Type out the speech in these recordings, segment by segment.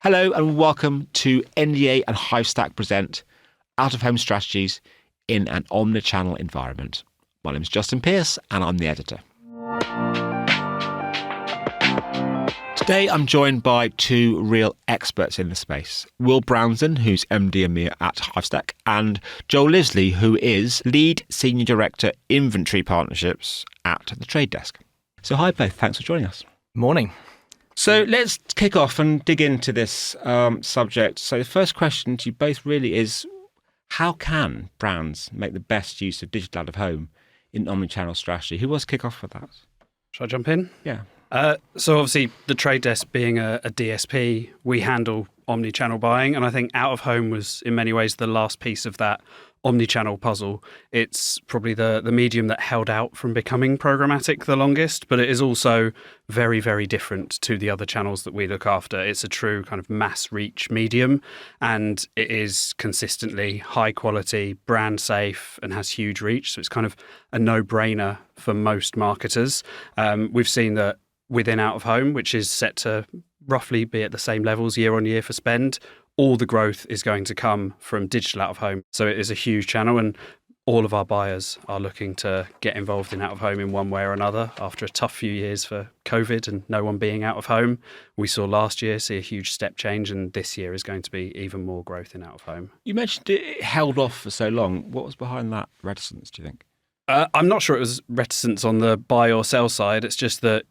Hello and welcome to NDA and Hivestack present out-of-home strategies in an omnichannel environment. My name is Justin Pearse and I'm the editor. Today I'm joined by two real experts in the space. Will Brownsdon, who's MD EMEA at Hivestack, and Joel Livesey, who is Lead Senior Director Inventory Partnerships at the Trade Desk. So hi both, thanks for joining us. Morning. So let's kick off and dig into this subject. So the first question to you both really is, how can brands make the best use of digital out-of-home in omnichannel strategy? Who wants to kick off for that? Shall I jump in? Yeah. So obviously the Trade Desk being a DSP, we handle omnichannel buying, and I think out-of-home was in many ways the last piece of that omnichannel puzzle. It's probably the medium that held out from becoming programmatic the longest, but it is also very, very different to the other channels that we look after. It's a true kind of mass reach medium, and it is consistently high quality, brand safe, and has huge reach. So it's kind of a no-brainer for most marketers. We've seen that within out-of-home, which is set to roughly be at the same levels year on year for spend, all the growth is going to come from digital out-of-home. So it is a huge channel, and all of our buyers are looking to get involved in out-of-home in one way or another after a tough few years for COVID and no one being out-of-home. We saw last year see a huge step change, and this year is going to be even more growth in out-of-home. You mentioned it held off for so long. What was behind that reticence, do you think? I'm not sure it was reticence on the buy or sell side. It's just that,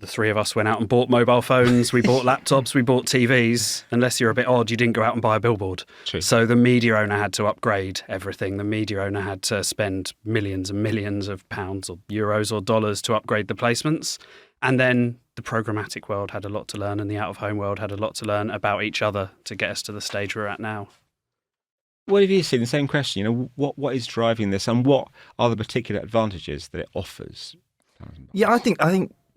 the three of us went out and bought mobile phones, we bought laptops, we bought TVs. Unless you're a bit odd, you didn't go out and buy a billboard. True. So the media owner had to upgrade everything. The media owner had to spend millions and millions of pounds or euros or dollars to upgrade the placements. And then the programmatic world had a lot to learn, and the out-of-home world had a lot to learn about each other to get us to the stage we're at now. What have you seen? The same question, what is driving this, and what are the particular advantages that it offers? Yeah, I think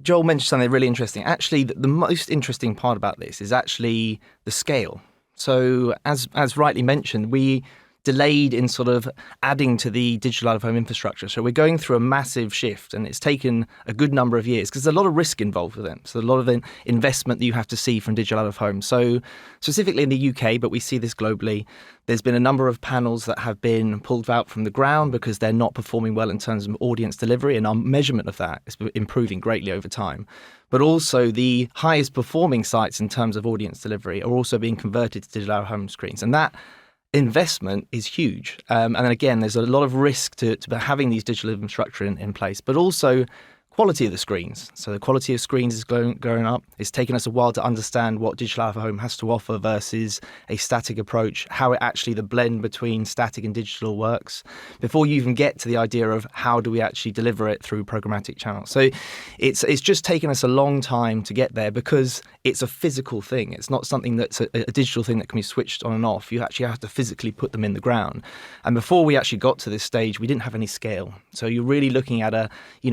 Joel mentioned something really interesting. Actually, the most interesting part about this is actually the scale. So as rightly mentioned, we delayed in sort of adding to the digital out-of-home infrastructure. So we're going through a massive shift, and it's taken a good number of years because there's a lot of risk involved with it. So a lot of the investment that you have to see from digital out-of-home. So specifically in the UK, but we see this globally, there's been a number of panels that have been pulled out from the ground because they're not performing well in terms of audience delivery, and our measurement of that is improving greatly over time. But also the highest performing sites in terms of audience delivery are also being converted to digital out-of-home screens. And that investment is huge. And then again, there's a lot of risk to having these digital infrastructure in place, but also quality of the screens. So the quality of screens is going up. It's taken us a while to understand what digital out-of-home has to offer versus a static approach, how it actually the blend between static and digital works before you even get to the idea of how do we actually deliver it through programmatic channels. So it's just taken us a long time to get there because it's a physical thing. It's not something that's a digital thing that can be switched on and off. You actually have to physically put them in the ground. And before we actually got to this stage, we didn't have any scale. So you're really looking at a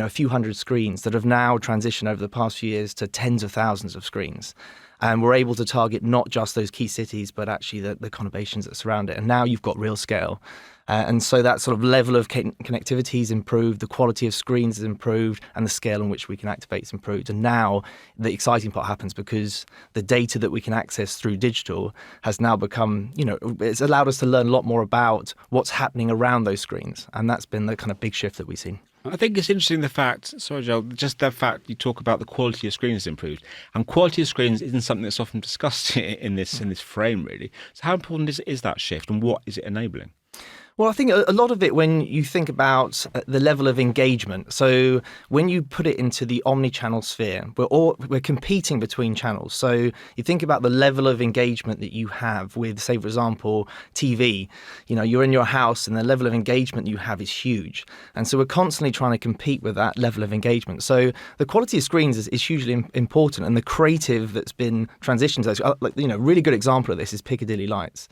few hundred screens that have now transitioned over the past few years to tens of thousands of screens. And we're able to target not just those key cities, but actually the conurbations that surround it. And now you've got real scale. And so that sort of level of connectivity is improved, the quality of screens is improved, and the scale in which we can activate is improved. And now the exciting part happens because the data that we can access through digital has now become, it's allowed us to learn a lot more about what's happening around those screens. And that's been the kind of big shift that we've seen. I think it's interesting Joel, just the fact you talk about the quality of screens improved. And quality of screens isn't something that's often discussed in this frame, really. So how important is that shift, and what is it enabling? Well, I think a lot of it when you think about the level of engagement. So when you put it into the omni-channel sphere, we're competing between channels. So you think about the level of engagement that you have with, say, for example, TV. You're in your house and the level of engagement you have is huge. And so we're constantly trying to compete with that level of engagement. So the quality of screens is hugely important, and the creative that's been transitioned to those. Really good example of this is Piccadilly Lights.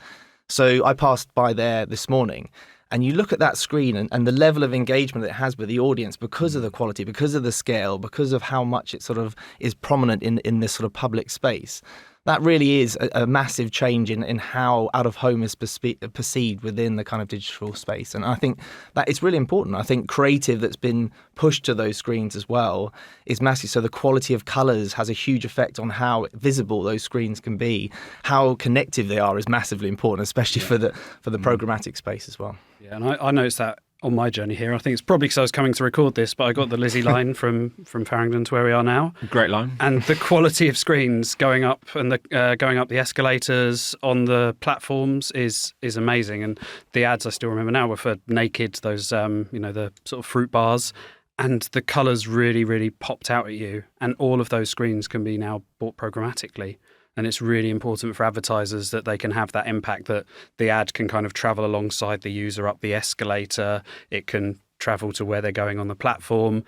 So I passed by there this morning, and you look at that screen and the level of engagement it has with the audience because of the quality, because of the scale, because of how much it sort of is prominent in this sort of public space. that really is a massive change in how out-of-home is perceived within the kind of digital space. And I think that it's really important. I think creative that's been pushed to those screens as well is massive. So the quality of colours has a huge effect on how visible those screens can be. How connective they are is massively important, especially for the programmatic space as well. Yeah, and I noticed that on my journey here. I think it's probably because I was coming to record this, but I got the Lizzie line from Farringdon to where we are now. Great line. And the quality of screens going up and going up the escalators on the platforms is amazing. And the ads I still remember now were for Naked, those the sort of fruit bars, and the colours really, really popped out at you. And all of those screens can be now bought programmatically. And it's really important for advertisers that they can have that impact, that the ad can kind of travel alongside the user up the escalator. It can travel to where they're going on the platform.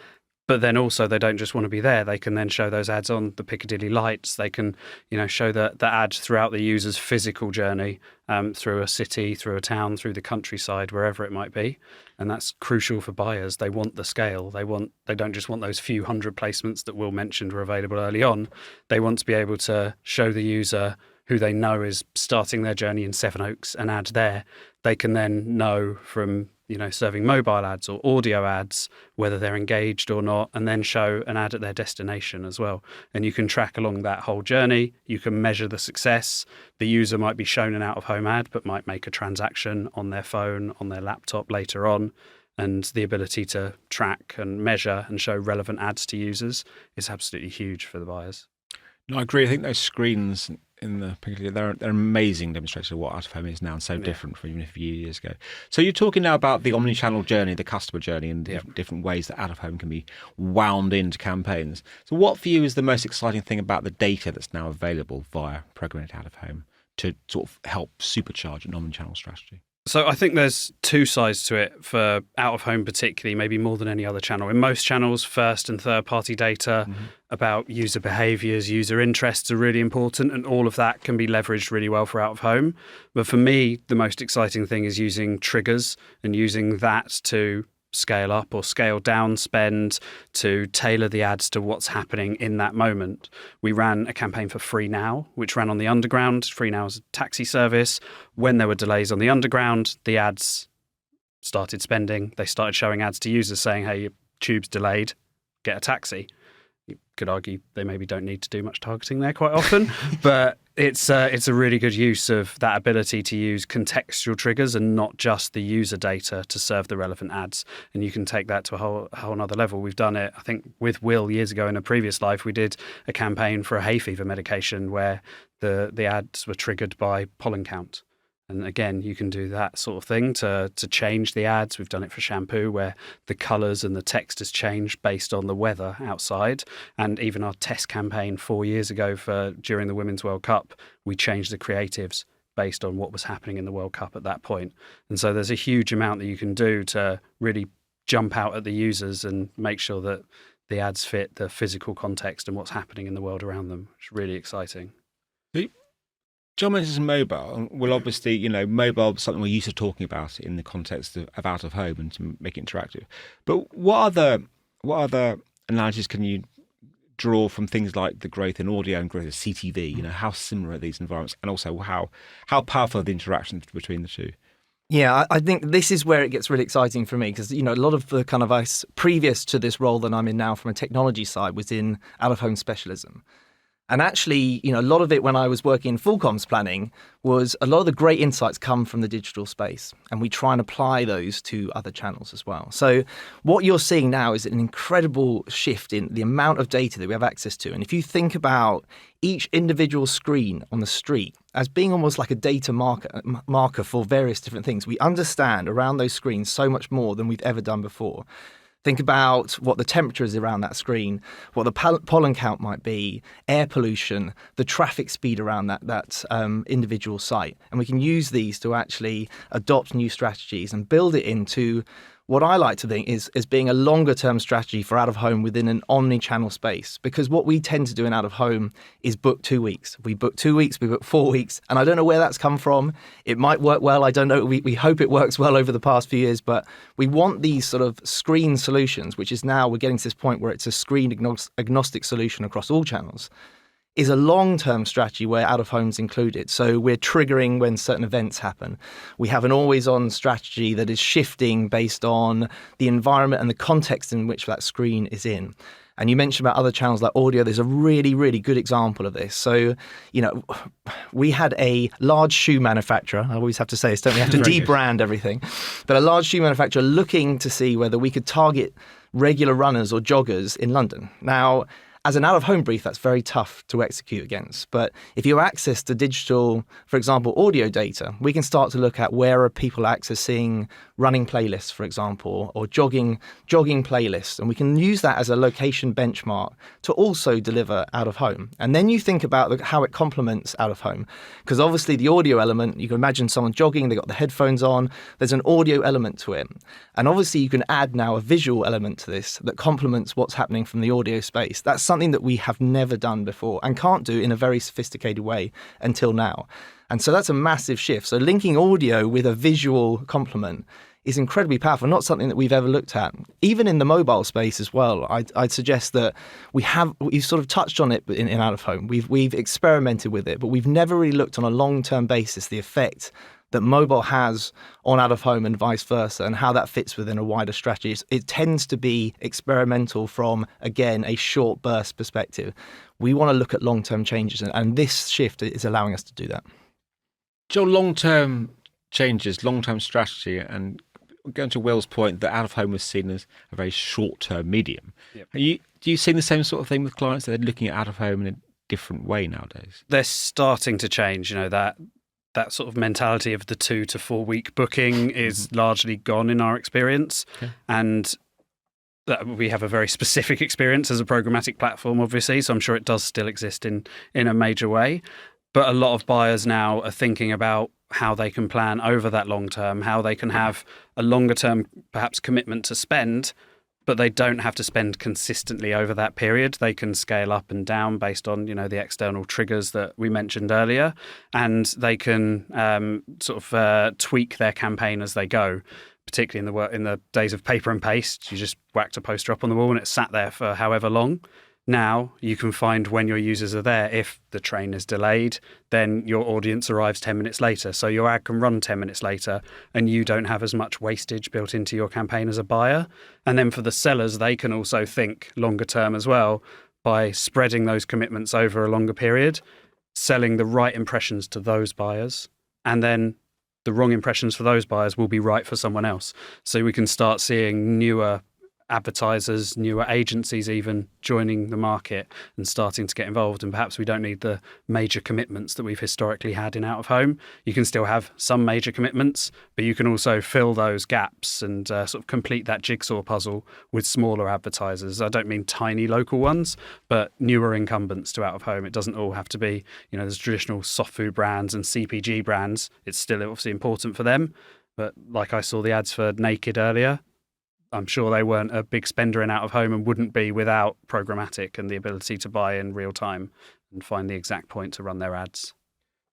But then also they don't just want to be there. They can then show those ads on the Piccadilly lights. They can, show the ad throughout the user's physical journey, through a city, through a town, through the countryside, wherever it might be. And that's crucial for buyers. They want the scale. They don't just want those few hundred placements that Will mentioned were available early on. They want to be able to show the user who they know is starting their journey in Sevenoaks, an ad there. They can then know from serving mobile ads or audio ads, whether they're engaged or not, and then show an ad at their destination as well. And you can track along that whole journey. You can measure the success. The user might be shown an out-of-home ad, but might make a transaction on their phone, on their laptop later on. And the ability to track and measure and show relevant ads to users is absolutely huge for the buyers. No, I agree. I think those screens in the Piccadilly, they're an amazing demonstration of what out-of-home is now, and so different from even a few years ago. So you're talking now about the omnichannel journey, the customer journey, and different ways that out-of-home can be wound into campaigns. So what for you is the most exciting thing about the data that's now available via programmatic out-of-home to sort of help supercharge an omnichannel strategy? So I think there's two sides to it for out-of-home particularly, maybe more than any other channel. In most channels, first and third-party data about user behaviours, user interests are really important, and all of that can be leveraged really well for out-of-home. But for me, the most exciting thing is using triggers and using that to scale up or scale down spend, to tailor the ads to what's happening in that moment. We ran a campaign for Free Now, which ran on the Underground. Free Now is a taxi service. When there were delays on the Underground, the ads started spending. They started showing ads to users saying, hey, your tube's delayed, get a taxi. You could argue they maybe don't need to do much targeting there quite often, but it's a really good use of that ability to use contextual triggers and not just the user data to serve the relevant ads. And you can take that to a whole another level. We've done it, I think, with Will years ago in a previous life. We did a campaign for a hay fever medication where the ads were triggered by pollen count. And again, you can do that sort of thing to change the ads. We've done it for shampoo where the colours and the text has changed based on the weather outside. And even our test campaign 4 years ago during the Women's World Cup, we changed the creatives based on what was happening in the World Cup at that point. And so there's a huge amount that you can do to really jump out at the users and make sure that the ads fit the physical context and what's happening in the world around them. It's really exciting. John mentions mobile. Well, obviously, mobile is something we're used to talking about in the context of out of home and to make it interactive. But what other analogies can you draw from things like the growth in audio and growth of CTV? How similar are these environments, and also how powerful are the interactions between the two? Yeah, I think this is where it gets really exciting for me because, a lot of the kind of previous to this role that I'm in now from a technology side was in out-of-home specialism. And actually, a lot of it when I was working in full comms planning was a lot of the great insights come from the digital space. And we try and apply those to other channels as well. So what you're seeing now is an incredible shift in the amount of data that we have access to. And if you think about each individual screen on the street as being almost like a data marker for various different things, we understand around those screens so much more than we've ever done before. Think about what the temperature is around that screen, what the pollen count might be, air pollution, the traffic speed around that individual site. And we can use these to actually adopt new strategies and build it into what I like to think is being a longer term strategy for out of home within an omni-channel space. Because what we tend to do in out of home is book 2 weeks. We book 2 weeks, we book 4 weeks, and I don't know where that's come from. It might work well. I don't know. We hope it works well over the past few years, but we want these sort of screen solutions, which is now we're getting to this point where it's a screen agnostic solution across all channels. is a long-term strategy where out-of-home's included. So we're triggering when certain events happen. We have an always-on strategy that is shifting based on the environment and the context in which that screen is in. And you mentioned about other channels like audio. There's a really, really good example of this. So, we had a large shoe manufacturer. I always have to say this, don't we have to debrand everything. But a large shoe manufacturer looking to see whether we could target regular runners or joggers in London. Now, as an out-of-home brief, that's very tough to execute against. But if you access the digital, for example, audio data, we can start to look at where are people accessing running playlists, for example, or jogging playlists. And we can use that as a location benchmark to also deliver out-of-home. And then you think about how it complements out-of-home. Because obviously the audio element, you can imagine someone jogging, they've got the headphones on, there's an audio element to it. And obviously you can add now a visual element to this that complements what's happening from the audio space. That's something that we have never done before and can't do in a very sophisticated way until now. And so that's a massive shift. So linking audio with a visual complement is incredibly powerful, not something that we've ever looked at. Even in the mobile space as well, I'd suggest that we've sort of touched on it in out-of-home. We've experimented with it, but we've never really looked on a long-term basis the effect that mobile has on out-of-home and vice versa, and how that fits within a wider strategy. It tends to be experimental from, again, a short burst perspective. We want to look at long-term changes, and this shift is allowing us to do that. Joel, long-term changes, long-term strategy, and going to Will's point that out-of-home was seen as a very short-term medium. Yep. Do you see the same sort of thing with clients? They're looking at out-of-home in a different way nowadays? They're starting to change, that sort of mentality of the 2 to 4 week booking is largely gone in our experience. Okay. And we have a very specific experience as a programmatic platform, obviously, so I'm sure it does still exist in a major way. But a lot of buyers now are thinking about how they can plan over that long term, how they can have a longer term, perhaps, commitment to spend, but they don't have to spend consistently over that period. They can scale up and down based on, the external triggers that we mentioned earlier, and they can tweak their campaign as they go. Particularly in the days of paper and paste, you just whacked a poster up on the wall and it sat there for however long. Now you can find when your users are there. If the train is delayed, then your audience arrives 10 minutes later. So your ad can run 10 minutes later and you don't have as much wastage built into your campaign as a buyer. And then for the sellers, they can also think longer term as well by spreading those commitments over a longer period, selling the right impressions to those buyers, and then the wrong impressions for those buyers will be right for someone else. So we can start seeing newer advertisers, newer agencies even joining the market and starting to get involved. And perhaps we don't need the major commitments that we've historically had in out-of-home. You can still have some major commitments, but you can also fill those gaps and sort of complete that jigsaw puzzle with smaller advertisers. I don't mean tiny local ones, but newer incumbents to out-of-home. It doesn't all have to be, there's traditional soft food brands and CPG brands. It's still obviously important for them. But like I saw the ads for Naked earlier, I'm sure they weren't a big spender in out-of-home and wouldn't be without programmatic and the ability to buy in real time and find the exact point to run their ads.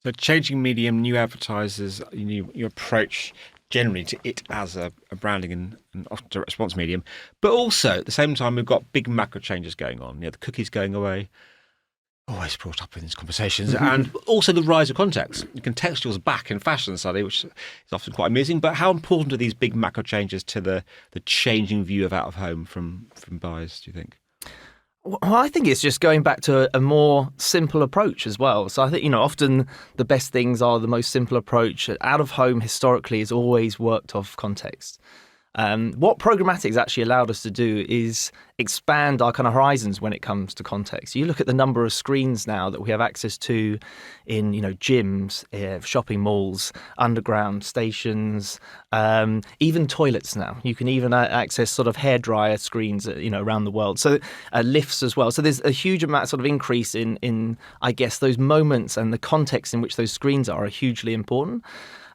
So changing medium, new advertisers, your approach generally to it as a branding and often direct response medium. But also at the same time, we've got big macro changes going on. The cookies going away, always brought up in these conversations, and also the rise of context. Contextual's back in fashion suddenly, which is often quite amusing. But how important are these big macro changes to the changing view of out-of-home from buyers, do you think? Well, I think it's just going back to a more simple approach as well. So I think, often the best things are the most simple approach. Out-of-home historically has always worked off context. What programmatic has actually allowed us to do is expand our kind of horizons when it comes to context. You look at the number of screens now that we have access to in, gyms, shopping malls, underground stations, even toilets now. You can even access sort of hairdryer screens, around the world. So lifts as well. So there's a huge amount sort of increase in, I guess, those moments, and the context in which those screens are hugely important.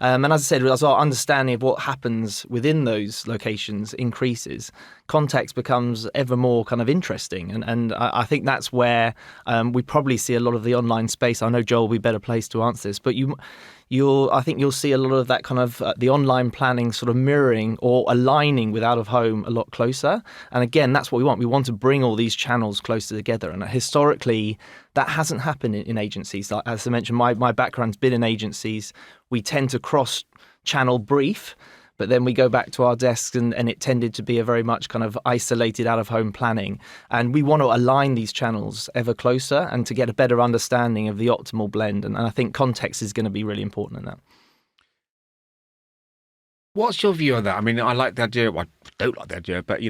And as I said, as our understanding of what happens within those locations increases, context becomes ever ever more kind of interesting. And I think that's where we probably see a lot of the online space. I know Joel will be better placed to answer this, but I think you'll see a lot of that kind of the online planning sort of mirroring or aligning with out of home a lot closer. And again, that's what we want. We want to bring all these channels closer together. And historically, that hasn't happened in agencies. Like, as I mentioned, my background's been in agencies. We tend to cross channel brief, but then we go back to our desks and it tended to be a very much kind of isolated out-of-home planning. And we want to align these channels ever closer and to get a better understanding of the optimal blend. And I think context is going to be really important in that. What's your view on that? I mean, I like the idea. Well, I don't like the idea, but,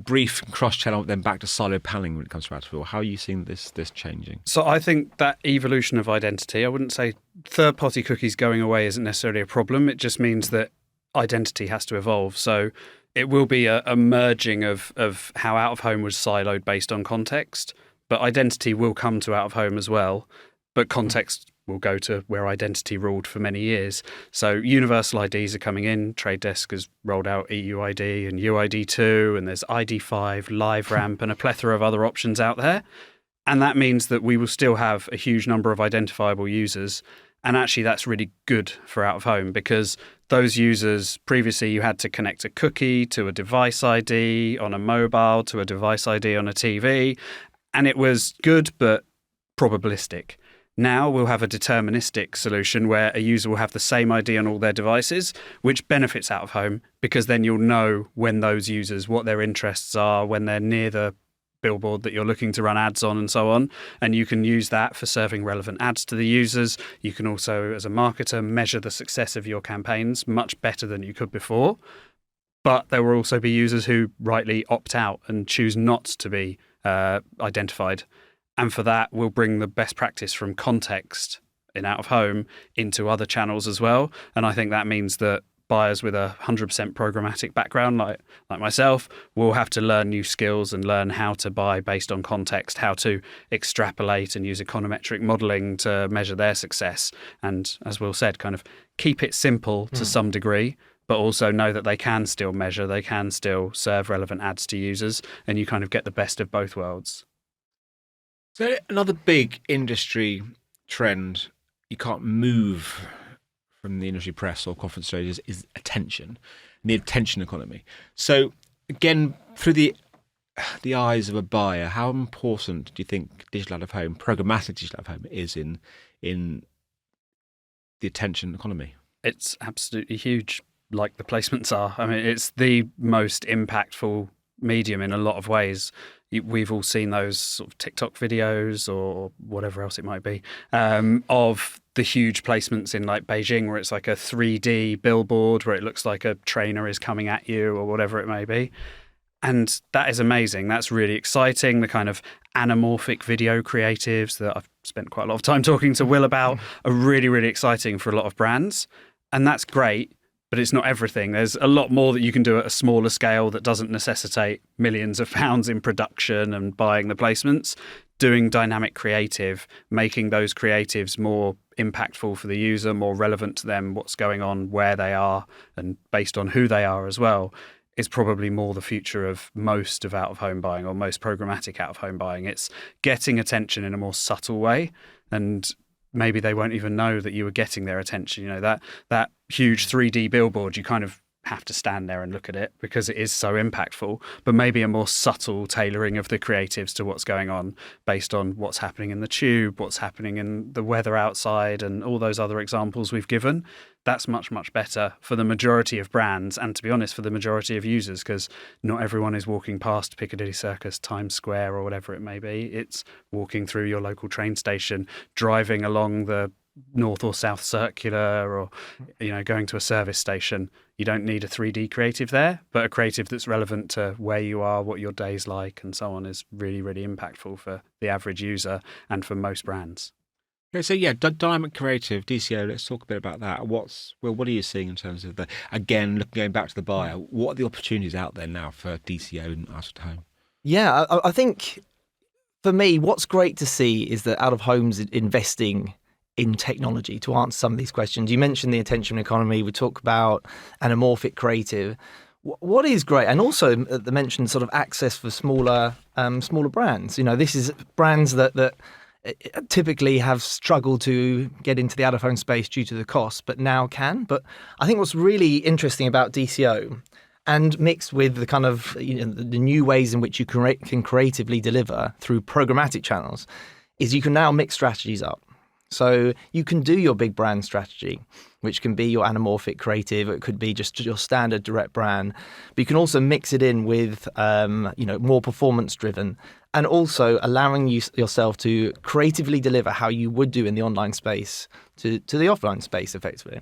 brief cross-channel, then back to siloed planning when it comes to out-of-home. How are you seeing this changing? So I think that evolution of identity, I wouldn't say third-party cookies going away isn't necessarily a problem. It just means that identity has to evolve. So it will be a merging of how out of home was siloed based on context, but identity will come to out of home as well. But context will go to where identity ruled for many years. So universal IDs are coming in. Trade Desk has rolled out EUID and UID2, and there's ID5, LiveRamp, and a plethora of other options out there. And that means that we will still have a huge number of identifiable users. And actually, that's really good for out of home, because those users, previously you had to connect a cookie to a device ID on a mobile, to a device ID on a TV, and it was good but probabilistic. Now we'll have a deterministic solution where a user will have the same ID on all their devices, which benefits out of home, because then you'll know when those users, what their interests are, when they're near the billboard that you're looking to run ads on and so on. And you can use that for serving relevant ads to the users. You can also, as a marketer, measure the success of your campaigns much better than you could before. But there will also be users who rightly opt out and choose not to be identified. And for that, we'll bring the best practice from context in out of home into other channels as well. And I think that means that buyers with a 100% programmatic background, like myself, will have to learn new skills and learn how to buy based on context, how to extrapolate and use econometric modeling to measure their success. And as Will said, kind of keep it simple to some degree, but also know that they can still measure, they can still serve relevant ads to users, and you kind of get the best of both worlds. So another big industry trend you can't move from the industry press or conference stages is attention, and the attention economy. So again, through the eyes of a buyer, how important do you think digital out of home, programmatic digital out of home, is in the attention economy? It's absolutely huge, like the placements are. I mean, it's the most impactful medium in a lot of ways. We've all seen those sort of TikTok videos or whatever else it might be of the huge placements in like Beijing, where it's like a 3D billboard where it looks like a trainer is coming at you or whatever it may be. And that is amazing. That's really exciting. The kind of anamorphic video creatives that I've spent quite a lot of time talking to Will about are really, really exciting for a lot of brands. And that's great. But it's not everything. There's a lot more that you can do at a smaller scale that doesn't necessitate millions of pounds in production and buying the placements. Doing dynamic creative, making those creatives more impactful for the user, more relevant to them, what's going on, where they are, and based on who they are as well, is probably more the future of most of out-of-home buying, or most programmatic out-of-home buying. It's getting attention in a more subtle way, and maybe they won't even know that you were getting their attention. You know, that huge 3D billboard, you kind of have to stand there and look at it because it is so impactful, but maybe a more subtle tailoring of the creatives to what's going on based on what's happening in the tube, what's happening in the weather outside, and all those other examples we've given. That's much, much better for the majority of brands, and to be honest, for the majority of users, because not everyone is walking past Piccadilly Circus, Times Square, or whatever it may be. It's walking through your local train station, driving along the North or South Circular, or going to a service station. You don't need a 3D creative there, but a creative that's relevant to where you are, what your day's like, and so on is really, really impactful for the average user and for most brands. Okay, so dynamic creative, DCO, let's talk a bit about that. What are you seeing in terms of going back to the buyer, what are the opportunities out there now for DCO and out of home? Yeah, I think for me, what's great to see is that out of home's investing in technology to answer some of these questions. You mentioned the attention economy. We talk about anamorphic creative. What is great, and also the mentioned sort of access for smaller brands. This is brands that typically have struggled to get into the out-of-home space due to the cost, but now can. But I think what's really interesting about DCO, and mixed with the kind of the new ways in which you can creatively deliver through programmatic channels, is you can now mix strategies up. So you can do your big brand strategy, which can be your anamorphic creative. It could be just your standard direct brand, but you can also mix it in with more performance driven, and also allowing yourself to creatively deliver how you would do in the online space to the offline space effectively.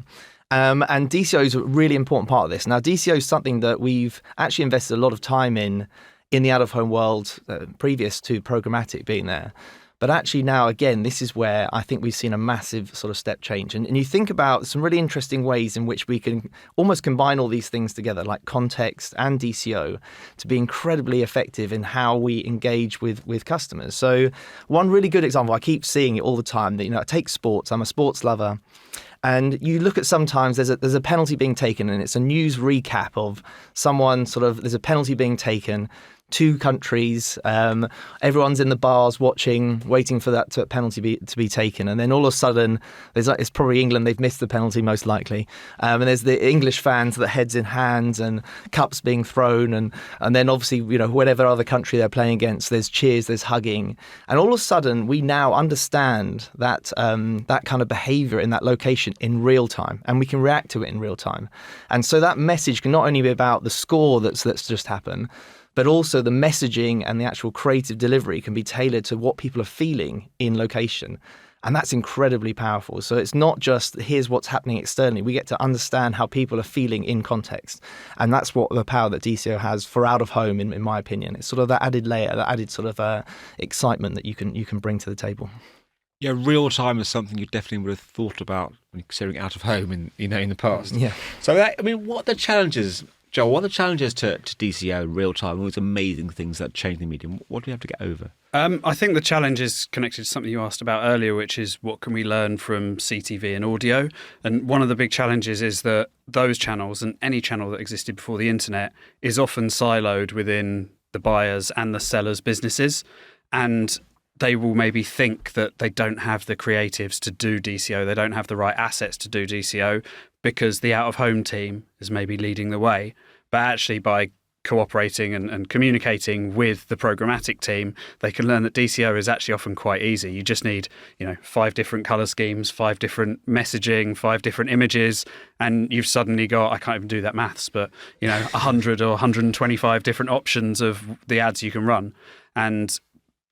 And DCO is a really important part of this. Now, DCO is something that we've actually invested a lot of time in the out-of-home world previous to programmatic being there. But actually now, again, this is where I think we've seen a massive sort of step change. And you think about some really interesting ways in which we can almost combine all these things together, like context and DCO, to be incredibly effective in how we engage with customers. So one really good example, I keep seeing it all the time, that, I take sports, I'm a sports lover. And you look at sometimes there's a penalty being taken, and it's a news recap of someone there's a penalty being taken, 2 countries, everyone's in the bars waiting for that penalty to be taken, and then all of a sudden it's probably England, they've missed the penalty most likely, and there's the English fans that heads in hands and cups being thrown, and then obviously whatever other country they're playing against, there's cheers, there's hugging, and all of a sudden we now understand that that kind of behaviour in that location in real time, and we can react to it in real time, and so that message can not only be about the score that's just happened, but also the messaging and the actual creative delivery can be tailored to what people are feeling in location. And that's incredibly powerful. So it's not just here's what's happening externally. We get to understand how people are feeling in context. And that's what the power that DCO has for out of home, in my opinion. It's sort of that added layer, that added sort of excitement that you can bring to the table. Yeah, real time is something you definitely would have thought about when considering out of home in the past. Yeah. So what are the challenges? Joel, what are the challenges to DCO real time, all these amazing things that change the medium? What do we have to get over? I think the challenge is connected to something you asked about earlier, which is what can we learn from CTV and audio? And one of the big challenges is that those channels, and any channel that existed before the internet, is often siloed within the buyers and the sellers' businesses. And they will maybe think that they don't have the creatives to do DCO, they don't have the right assets to do DCO, because the out-of-home team is maybe leading the way. But actually, by cooperating and communicating with the programmatic team, they can learn that DCO is actually often quite easy. You just need, 5 different colour schemes, 5 different messaging, 5 different images, and you've suddenly got, I can't even do that maths, but 100 or 125 different options of the ads you can run. And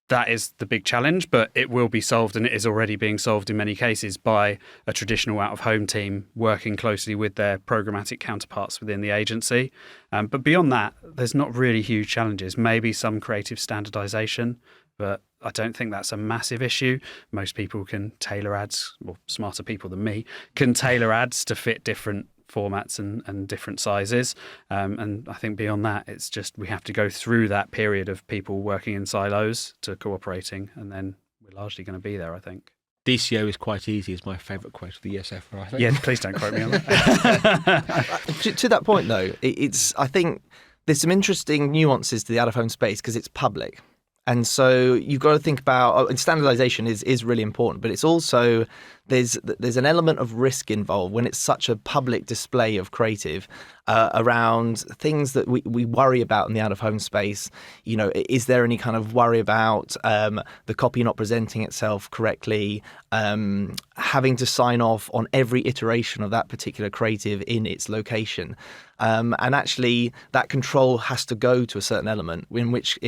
that is the big challenge, but it will be solved, and it is already being solved in many cases by a traditional out-of-home team working closely with their programmatic counterparts within the agency. But beyond that, there's not really huge challenges. Maybe some creative standardization, but I don't think that's a massive issue. Most people can tailor ads, or smarter people than me, can tailor ads to fit different formats and different sizes. And I think beyond that, it's just we have to go through that period of people working in silos to cooperating, and then we're largely going to be there, I think. DCO is quite easy is my favourite quote of the ESF, I think. Yeah, please don't quote me on that. To that point, though, I think there's some interesting nuances to the out-of-home space because it's public. And so you've got to think about standardization is really important, but it's also there's an element of risk involved when it's such a public display of creative around things that we worry about in the out-of-home space. Is there any kind of worry about the copy not presenting itself correctly, having to sign off on every iteration of that particular creative in its location? And actually, that control has to go to a certain element in which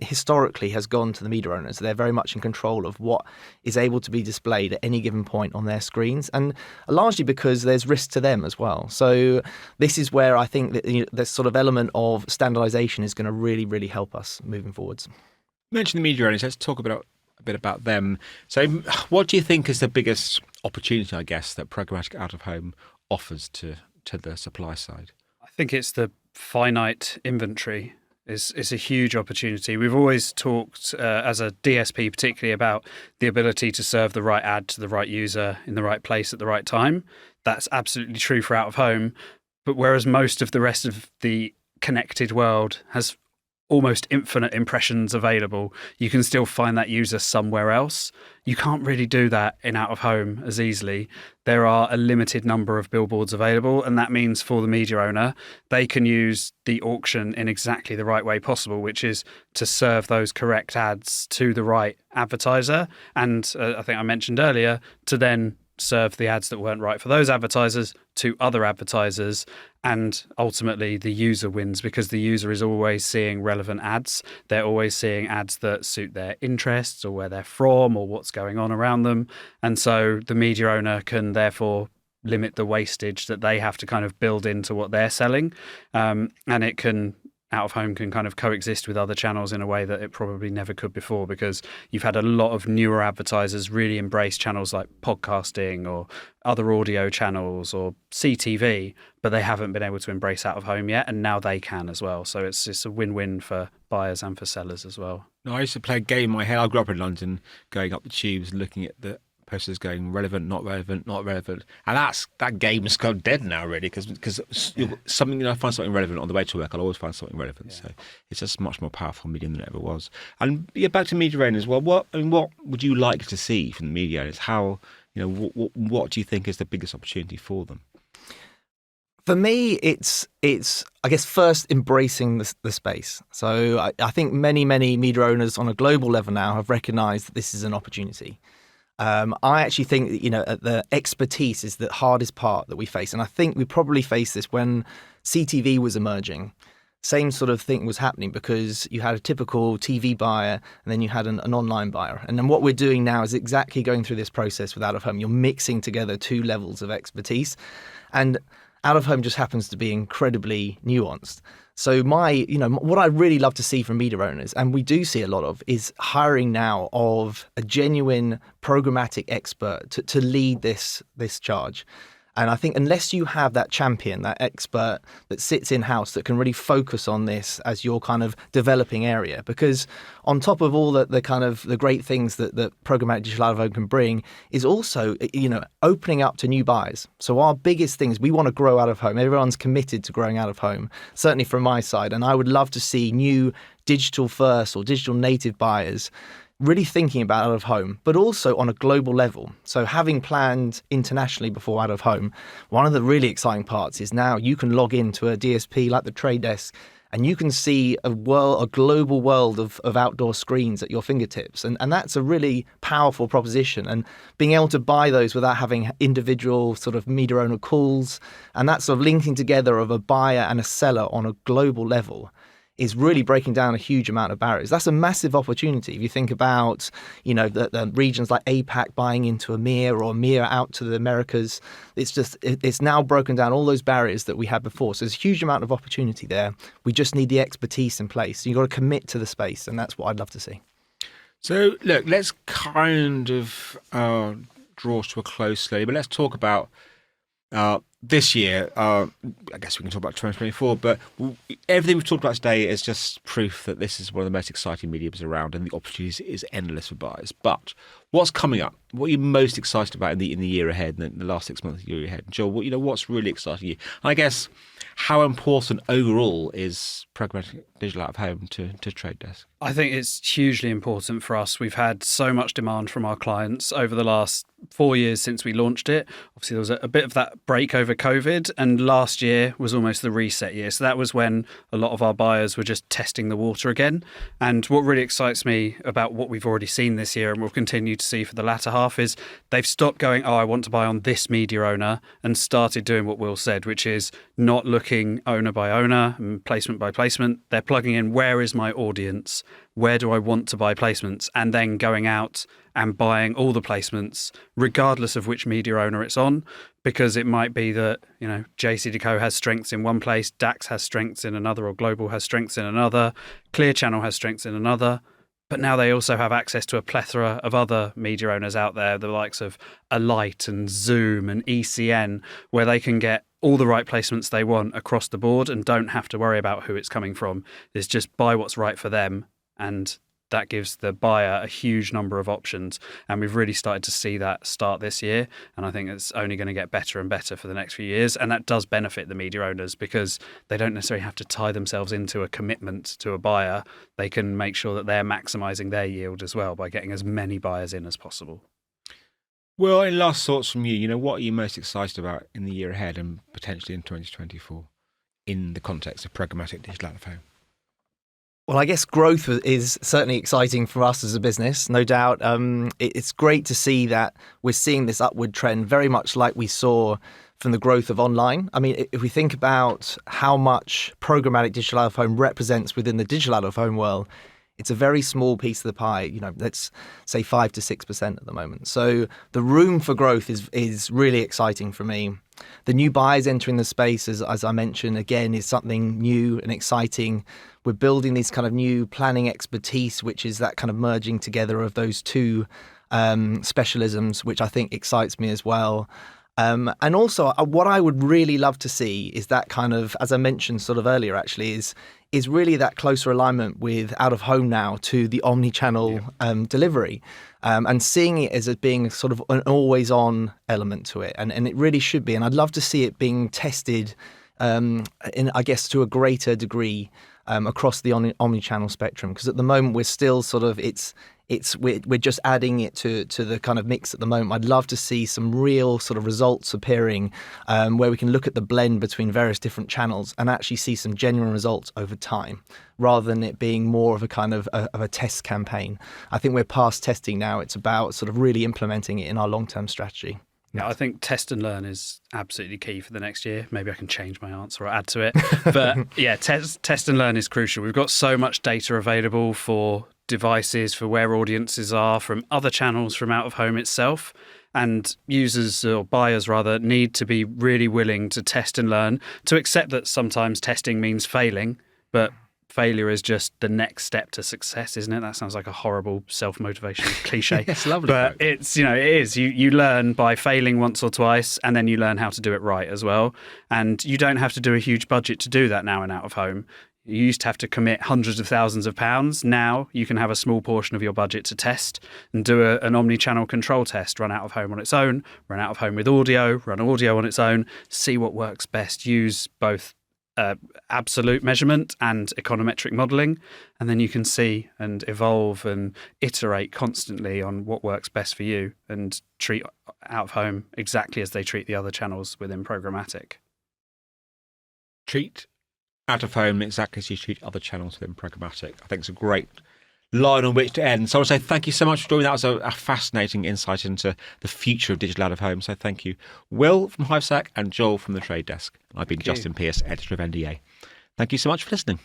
historically has gone to the media owners. They're very much in control of what is able to be displayed at any given point on their screens, and largely because there's risk to them as well. So this is where I think that this sort of element of standardization is going to really, really help us moving forwards. You mentioned the media owners. Let's talk a bit about them. So what do you think is the biggest opportunity, I guess, that programmatic out-of-home offers to the supply side? I think it's the finite inventory is a huge opportunity. We've always talked as a DSP particularly about the ability to serve the right ad to the right user in the right place at the right time. That's absolutely true for out of home. But whereas most of the rest of the connected world has almost infinite impressions available, you can still find that user somewhere else. You can't really do that in out of home as easily. There are a limited number of billboards available, and that means for the media owner, they can use the auction in exactly the right way possible, which is to serve those correct ads to the right advertiser. And I think I mentioned earlier, to then serve the ads that weren't right for those advertisers to other advertisers, and ultimately the user wins because the user is always seeing relevant ads. They're always seeing ads that suit their interests or where they're from or what's going on around them. And so the media owner can therefore limit the wastage that they have to kind of build into what they're selling. And it can, out of home can kind of coexist with other channels in a way that it probably never could before, because you've had a lot of newer advertisers really embrace channels like podcasting or other audio channels or CTV, but they haven't been able to embrace out of home yet, and now they can as well. So it's a win-win for buyers and for sellers as well. No, I used to play a game in my head. I grew up in London, going up the tubes, looking at the posters going relevant, not relevant, not relevant, and that game is kind of dead now, really, because something, I find something relevant on the way to work, I'll always find something relevant. So it's just a much more powerful medium than it ever was. And back to media owners. Well, what would you like to see from the media owners? How, what do you think is the biggest opportunity for them? For me, it's I guess first embracing the space. So I think many media owners on a global level now have recognised that this is an opportunity. I actually think that, the expertise is the hardest part that we face. And I think we probably faced this when CTV was emerging. Same sort of thing was happening because you had a typical TV buyer and then you had an online buyer. And then what we're doing now is exactly going through this process with out of home. You're mixing together two levels of expertise. And out of home just happens to be incredibly nuanced. So what I really love to see from media owners, and we do see a lot of, is hiring now of a genuine programmatic expert to lead this charge. And I think unless you have that champion, that expert that sits in-house that can really focus on this as your kind of developing area, because on top of all the kind of the great things that programmatic digital out of home can bring is also, opening up to new buyers. So our biggest thing is we want to grow out of home. Everyone's committed to growing out of home, certainly from my side. And I would love to see new digital first or digital native buyers really thinking about out of home, but also on a global level. So having planned internationally before out of home, one of the really exciting parts is now you can log into a DSP like the Trade Desk and you can see a global world of outdoor screens at your fingertips. And that's a really powerful proposition. And being able to buy those without having individual sort of media owner calls, and that sort of linking together of a buyer and a seller on a global level is really breaking down a huge amount of barriers. That's a massive opportunity. If you think about, the regions like APAC buying into EMEA or EMEA out to the Americas, it's now broken down all those barriers that we had before. So there's a huge amount of opportunity there. We just need the expertise in place. So you've got to commit to the space, and that's what I'd love to see. So look, let's kind of draw to a close slowly, but let's talk about this year. I guess we can talk about 2024, but everything we've talked about today is just proof that this is one of the most exciting mediums around, and the opportunities is endless for buyers. But what's coming up? What are you most excited about in the year ahead, in the last 6 months of the year ahead? Joel, what's really exciting you? And I guess how important overall is programmatic digital out of home to Trade Desk? I think it's hugely important for us. We've had so much demand from our clients over the last 4 years since we launched it. Obviously, there was a bit of that break over COVID, and last year was almost the reset year. So that was when a lot of our buyers were just testing the water again. And what really excites me about what we've already seen this year and will continue to see for the latter half is they've stopped going, I want to buy on this media owner, and started doing what Will said, which is not looking owner by owner and placement by placement. They're plugging in, where is my audience? Where do I want to buy placements? And then going out and buying all the placements, regardless of which media owner it's on, because it might be that, JCDecaux has strengths in one place, DAX has strengths in another, or Global has strengths in another, Clear Channel has strengths in another. But now they also have access to a plethora of other media owners out there, the likes of Alight and Zoom and ECN, where they can get all the right placements they want across the board and don't have to worry about who it's coming from. It's just buy what's right for them, and that gives the buyer a huge number of options. And we've really started to see that start this year. And I think it's only going to get better and better for the next few years. And that does benefit the media owners because they don't necessarily have to tie themselves into a commitment to a buyer. They can make sure that they're maximising their yield as well by getting as many buyers in as possible. Well, any last thoughts from you? What are you most excited about in the year ahead and potentially in 2024 in the context of programmatic digital out-of-home? Well, I guess growth is certainly exciting for us as a business, no doubt. It's great to see that we're seeing this upward trend, very much like we saw from the growth of online. I mean, if we think about how much programmatic digital out-of-home represents within the digital out-of-home world, it's a very small piece of the pie, let's say 5 to 6% at the moment. So the room for growth is really exciting for me. The new buyers entering the space, as I mentioned, again, is something new and exciting. We're building these kind of new planning expertise, which is that kind of merging together of those two specialisms, which I think excites me as well. And also, what I would really love to see is that kind of, as I mentioned sort of earlier, actually, is really that closer alignment with out of home now to the omnichannel delivery, and seeing it as being sort of an always on element to it. And it really should be. And I'd love to see it being tested I guess, to a greater degree across the omnichannel spectrum. Because at the moment, we're still sort of, we're just adding it to the kind of mix at the moment. I'd love to see some real sort of results appearing where we can look at the blend between various different channels and actually see some genuine results over time, rather than it being more of a kind of a test campaign. I think we're past testing now. It's about sort of really implementing it in our long-term strategy. Yeah, I think test and learn is absolutely key for the next year. Maybe I can change my answer or add to it. But yeah, test and learn is crucial. We've got so much data available for devices, for where audiences are, from other channels, from out of home itself. And users, or buyers rather, need to be really willing to test and learn, to accept that sometimes testing means failing, but failure is just the next step to success, isn't it? That sounds like a horrible self-motivation cliche. It's lovely. But it is. You learn by failing once or twice, and then you learn how to do it right as well. And you don't have to do a huge budget to do that now in out of home. You used to have to commit hundreds of thousands of pounds. Now you can have a small portion of your budget to test and do an omni-channel control test, run out of home on its own, run out of home with audio, run audio on its own, see what works best, use both absolute measurement and econometric modelling, and then you can see and evolve and iterate constantly on what works best for you and treat out of home exactly as they treat the other channels within programmatic. Treat out of home exactly as you treat other channels within programmatic. I think it's a great line on which to end. So I want to say thank you so much for joining. That was a fascinating insight into the future of digital out of home. So thank you, Will from Hivestack and Joel from the Trade Desk. I've been Justin Pearse, editor of NDA. Thank you so much for listening.